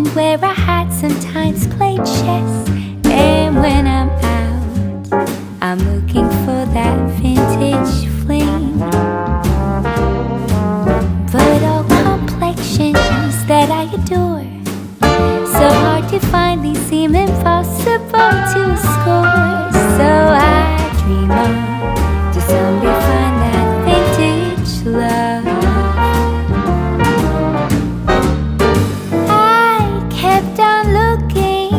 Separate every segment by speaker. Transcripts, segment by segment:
Speaker 1: and wear a hat, sometimes play chess. And when I'm out, I'm looking for that vintage fling. But all complexions that I adore, so hard to find, these seem impossible to score. So I dream on to someday find that vintage love. I kept on looking,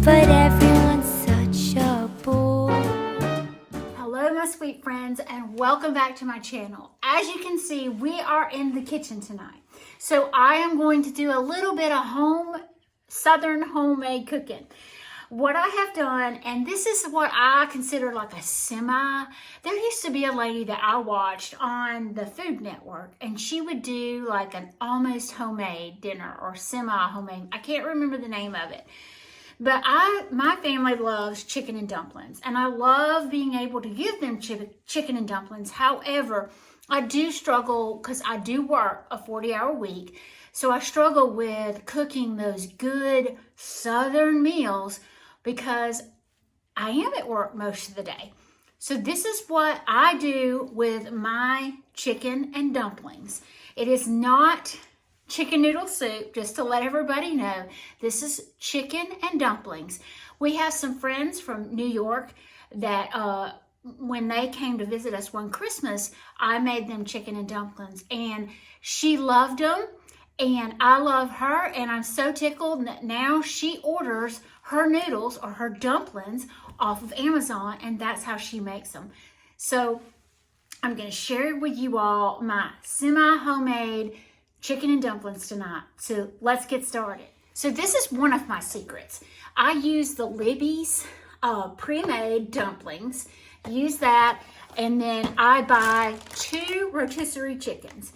Speaker 1: but everyone's such a bore.
Speaker 2: Hello my sweet friends, and welcome back to my channel. As you can see, we are in the kitchen tonight. So I am going to do a little bit of southern homemade cooking. What I have done, and this is what I consider like a semi. There used to be a lady that I watched on the Food Network, and she would do like an almost homemade dinner or semi-homemade. I can't remember the name of it. But my family loves chicken and dumplings, and I love being able to give them chicken and dumplings. However, I do struggle because I do work a 40-hour week. So I struggle with cooking those good Southern meals because I am at work most of the day. So this is what I do with my chicken and dumplings. It is not chicken noodle soup, just to let everybody know. This is chicken and dumplings. We have some friends from New York that when they came to visit us one Christmas, I made them chicken and dumplings, and she loved them. And I love her, and I'm so tickled that now she orders her noodles or her dumplings off of Amazon, and that's how she makes them. So I'm going to share with you all my semi-homemade chicken and dumplings tonight. So let's get started. So this is one of my secrets. I use the Libby's pre-made dumplings. Use that, and then I buy 2 rotisserie chickens.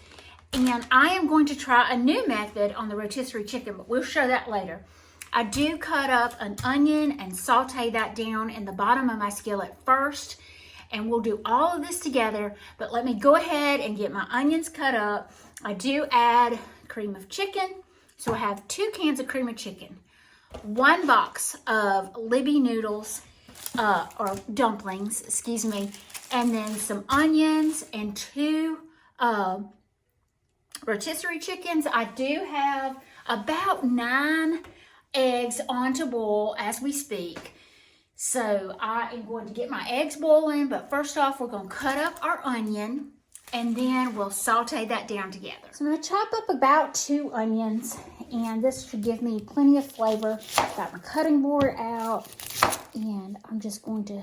Speaker 2: And I am going to try a new method on the rotisserie chicken, but we'll show that later. I do cut up an onion and saute that down in the bottom of my skillet first. And we'll do all of this together, but let me go ahead and get my onions cut up. I do add cream of chicken. So I have 2 cans of cream of chicken, 1 box of Libby noodles, or dumplings, excuse me, and then some onions and 2 rotisserie chickens. I do have about 9 eggs on to boil as we speak. So I am going to get my eggs boiling, but first off, we're going to cut up our onion, and then we'll saute that down together. So I'm going to chop up about 2 onions, and this should give me plenty of flavor. Got my cutting board out, and I'm just going to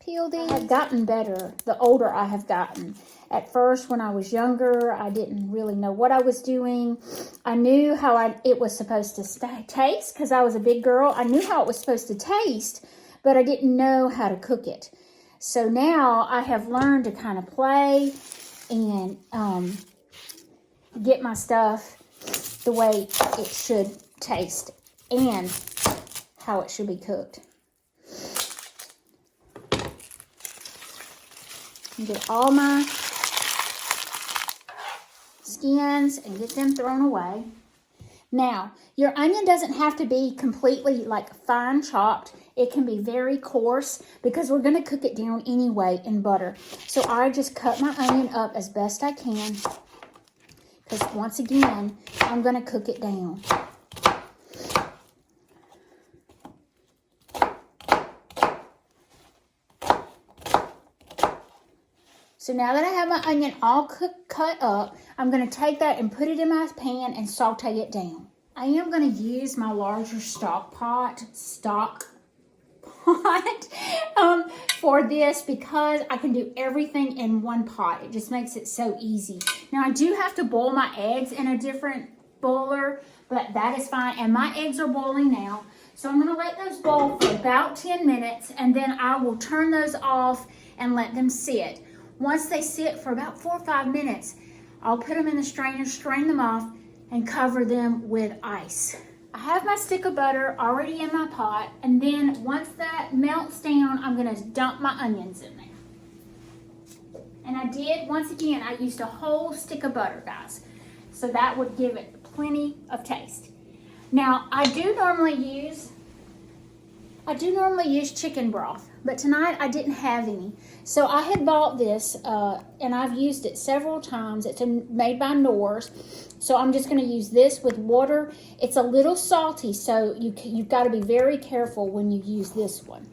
Speaker 2: peel these. I've gotten better the older I have gotten. At first, when I was younger, I didn't really know what I was doing. I knew how it was supposed to taste because I was a big girl. I knew how it was supposed to taste, but I didn't know how to cook it. So now I have learned to kind of play and get my stuff the way it should taste and how it should be cooked. And get all my skins and get them thrown away. Now, your onion doesn't have to be completely like fine chopped. It can be very coarse because we're going to cook it down anyway in butter. So I just cut my onion up as best I can because once again, I'm going to cook it down. So now that I have my onion all cut up, I'm going to take that and put it in my pan and saute it down. I am going to use my larger stock pot for this because I can do everything in one pot. It just makes it so easy. Now I do have to boil my eggs in a different boiler, but that is fine. And my eggs are boiling now. So I'm going to let those boil for about 10 minutes, and then I will turn those off and let them sit. Once they sit for about 4 or 5 minutes, I'll put them in the strainer, strain them off, and cover them with ice. I have my stick of butter already in my pot, and then once that melts down, I'm going to dump my onions in there. And I did, once again, I used a whole stick of butter, guys. So that would give it plenty of taste. Now, I do normally use chicken broth, but tonight I didn't have any. So I had bought this, and I've used it several times. It's made by Knorr's. So I'm just going to use this with water. It's a little salty, so you've got to be very careful when you use this one.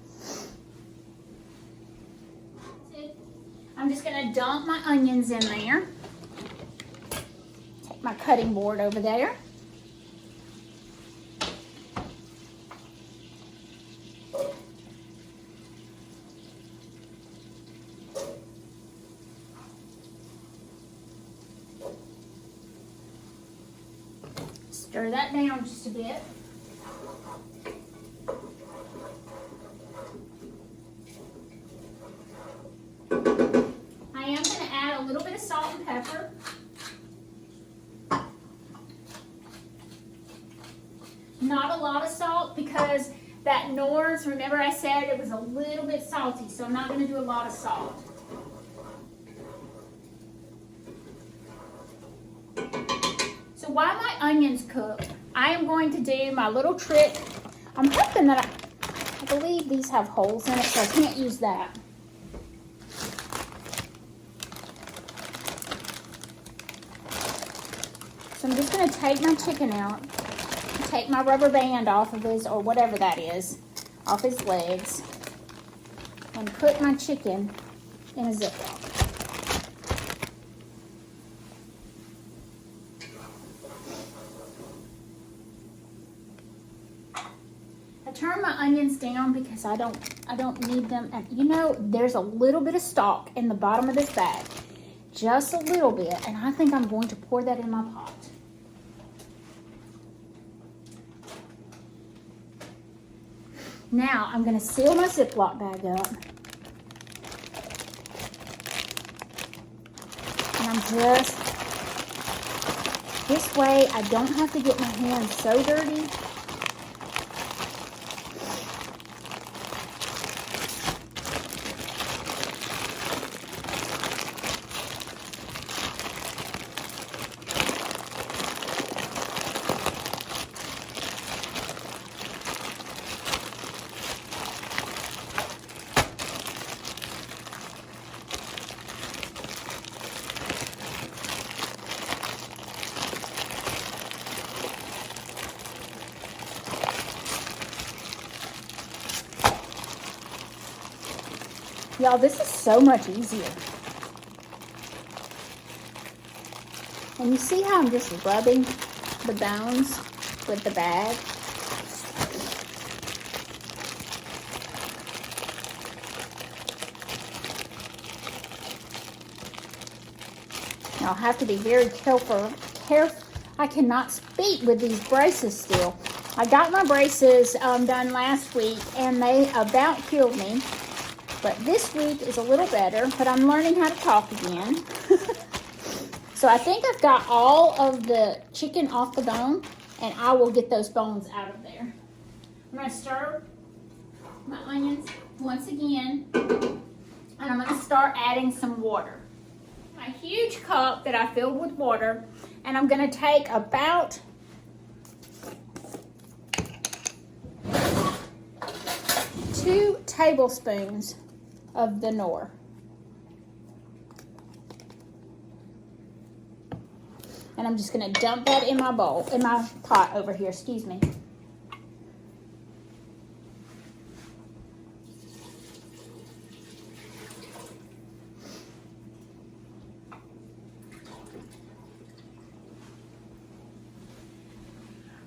Speaker 2: I'm just going to dump my onions in there. Take my cutting board over there. Stir that down just a bit. I am going to add a little bit of salt and pepper. Not a lot of salt because that Knorr's, remember I said it was a little bit salty, so I'm not going to do a lot of salt. So while my onions cook, I am going to do my little trick. I'm hoping that I believe these have holes in it, so I can't use that. So I'm just going to take my chicken out, take my rubber band off of his, or whatever that is, off his legs, and put my chicken in a Ziploc. Turn my onions down because I don't need them. And you know, there's a little bit of stalk in the bottom of this bag, just a little bit, and I think I'm going to pour that in my pot. Now I'm going to seal my Ziploc bag up, and I'm just this way I don't have to get my hands so dirty. Y'all, this is so much easier. And you see how I'm just rubbing the bones with the bag? Now, I'll have to be very careful. I cannot speak with these braces still. I got my braces done last week, and they about killed me. But this week is a little better, but I'm learning how to talk again. So I think I've got all of the chicken off the bone, and I will get those bones out of there. I'm going to stir my onions once again, and I'm going to start adding some water. My huge cup that I filled with water, and I'm going to take about 2 tablespoons of the Knorr. And I'm just going to dump that in my bowl, in my pot over here, excuse me.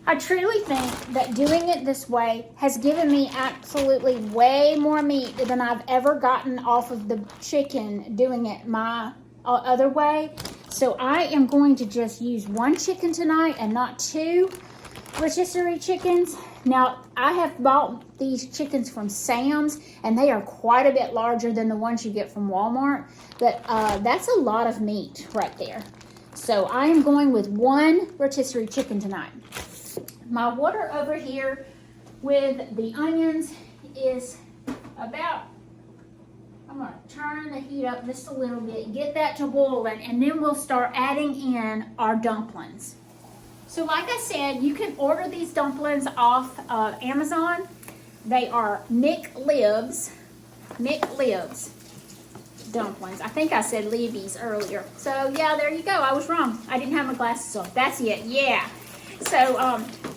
Speaker 2: I truly think that doing it this way has given me absolutely way more meat than I've ever gotten off of the chicken doing it my other way. So I am going to just use 1 chicken tonight and not 2 rotisserie chickens. Now, I have bought these chickens from Sam's, and they are quite a bit larger than the ones you get from Walmart. But that's a lot of meat right there. So I am going with 1 rotisserie chicken tonight. My water over here with the onions is about, I'm going to turn the heat up just a little bit, get that to boiling, and then we'll start adding in our dumplings. So like I said, you can order these dumplings off of Amazon. They are Mick Lives dumplings. I think I said Libby's earlier. So yeah, there you go. I was wrong. I didn't have my glasses on. That's it. Yeah. So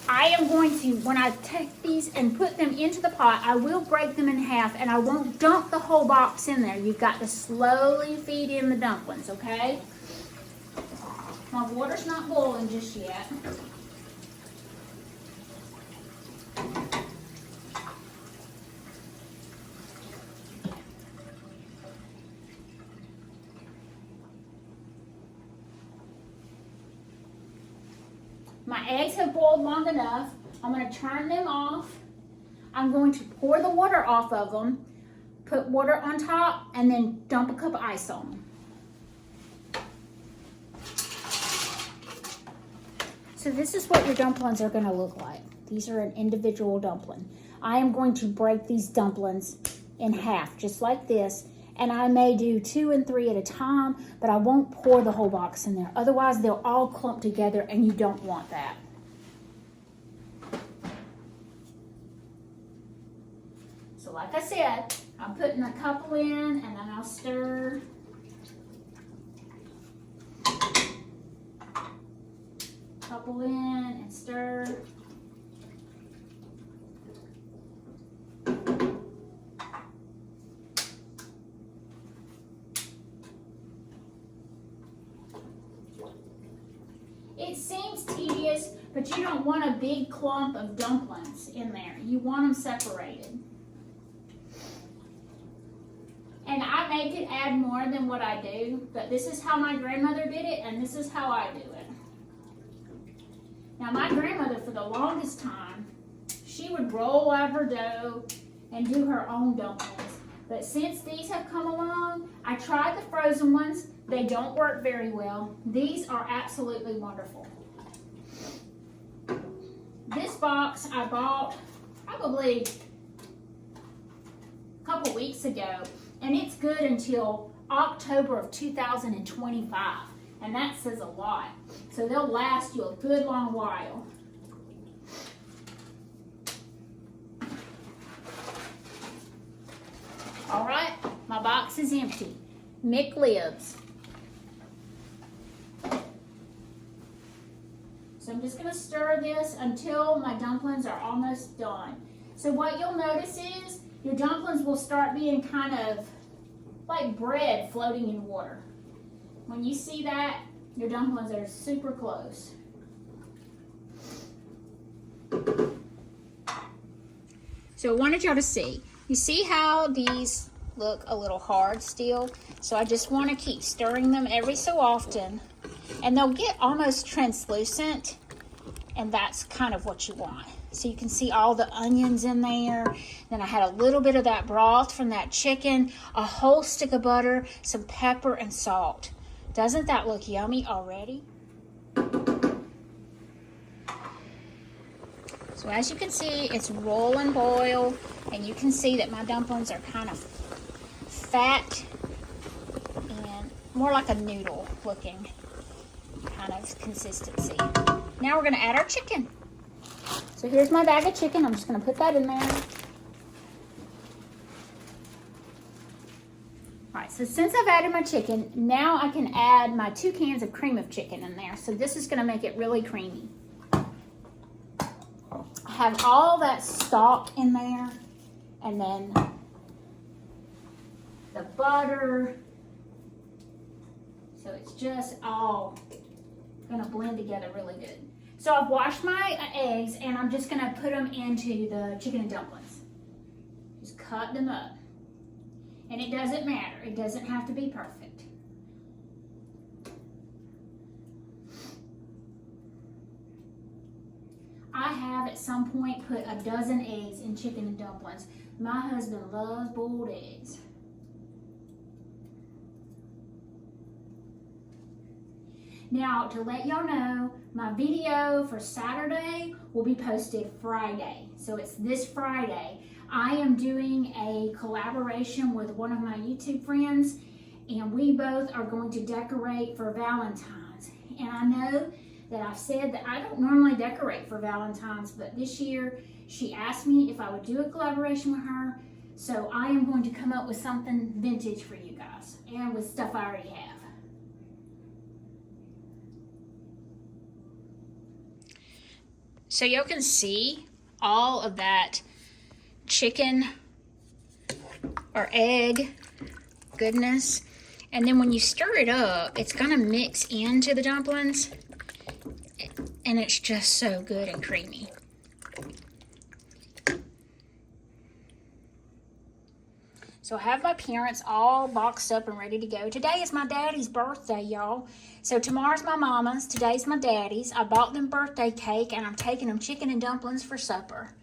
Speaker 2: I am going to, when I take these and put them into the pot, I will break them in half and I won't dump the whole box in there. You've got to slowly feed in the dumplings, okay? My water's not boiling just yet. My eggs have boiled long enough. I'm going to turn them off. I'm going to pour the water off of them, put water on top, and then dump a cup of ice on them. So this is what your dumplings are going to look like. These are an individual dumpling. I am going to break these dumplings in half, just like this. And I may do 2 and 3 at a time, but I won't pour the whole box in there. Otherwise, they'll all clump together, and you don't want that. So like I said, I'm putting a couple in, and then I'll stir. Couple in and stir. It seems tedious, but you don't want a big clump of dumplings in there. You want them separated. And I may could add more than what I do, but this is how my grandmother did it, and this is how I do it. Now, my grandmother, for the longest time, she would roll out her dough and do her own dumplings. But since these have come along, I tried the frozen ones. They don't work very well. These are absolutely wonderful. This box I bought probably a couple weeks ago, and it's good until October of 2025, and that says a lot. So they'll last you a good long while. All right, my box is empty. Mick Lives. So I'm just going to stir this until my dumplings are almost done. So what you'll notice is your dumplings will start being kind of like bread floating in water. When you see that, your dumplings are super close. So I wanted y'all to see. You see how these look a little hard still? So I just want to keep stirring them every so often. And they'll get almost translucent. And that's kind of what you want. So you can see all the onions in there. Then I had a little bit of that broth from that chicken, a whole stick of butter, some pepper and salt. Doesn't that look yummy already? So as you can see, it's roll and boil, and you can see that my dumplings are kind of fat and more like a noodle looking kind of consistency. Now we're going to add our chicken. So here's my bag of chicken. I'm just going to put that in there. All right, so since I've added my chicken, now I can add my 2 cans of cream of chicken in there. So this is going to make it really creamy. I have all that stock in there, and then the butter. So it's just all going to blend together really good. So I've washed my eggs, and I'm just going to put them into the chicken and dumplings. Just cut them up. And it doesn't matter. It doesn't have to be perfect. I have at some point put a dozen eggs in chicken and dumplings. My husband loves boiled eggs. Now, to let y'all know, my video for Saturday will be posted Friday. So it's this Friday. I am doing a collaboration with one of my YouTube friends, and we both are going to decorate for Valentine's. And I know that I've said that I don't normally decorate for Valentine's, but this year she asked me if I would do a collaboration with her. So I am going to come up with something vintage for you guys and with stuff I already have. So y'all can see all of that chicken or egg goodness. And then when you stir it up, it's gonna mix into the dumplings and it's just so good and creamy. So I have my parents all boxed up and ready to go. Today is my daddy's birthday, y'all. So tomorrow's my mama's, today's my daddy's. I bought them birthday cake and I'm taking them chicken and dumplings for supper.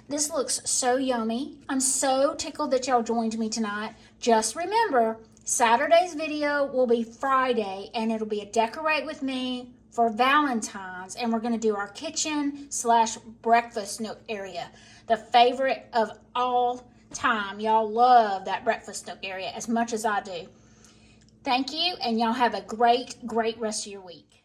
Speaker 2: This looks so yummy. I'm so tickled that y'all joined me tonight. Just remember, Saturday's video will be Friday and it'll be a decorate with me for Valentine's, and we're gonna do our kitchen/breakfast nook area. The favorite of all time. Y'all love that breakfast nook area as much as I do. Thank you, and y'all have a great rest of your week.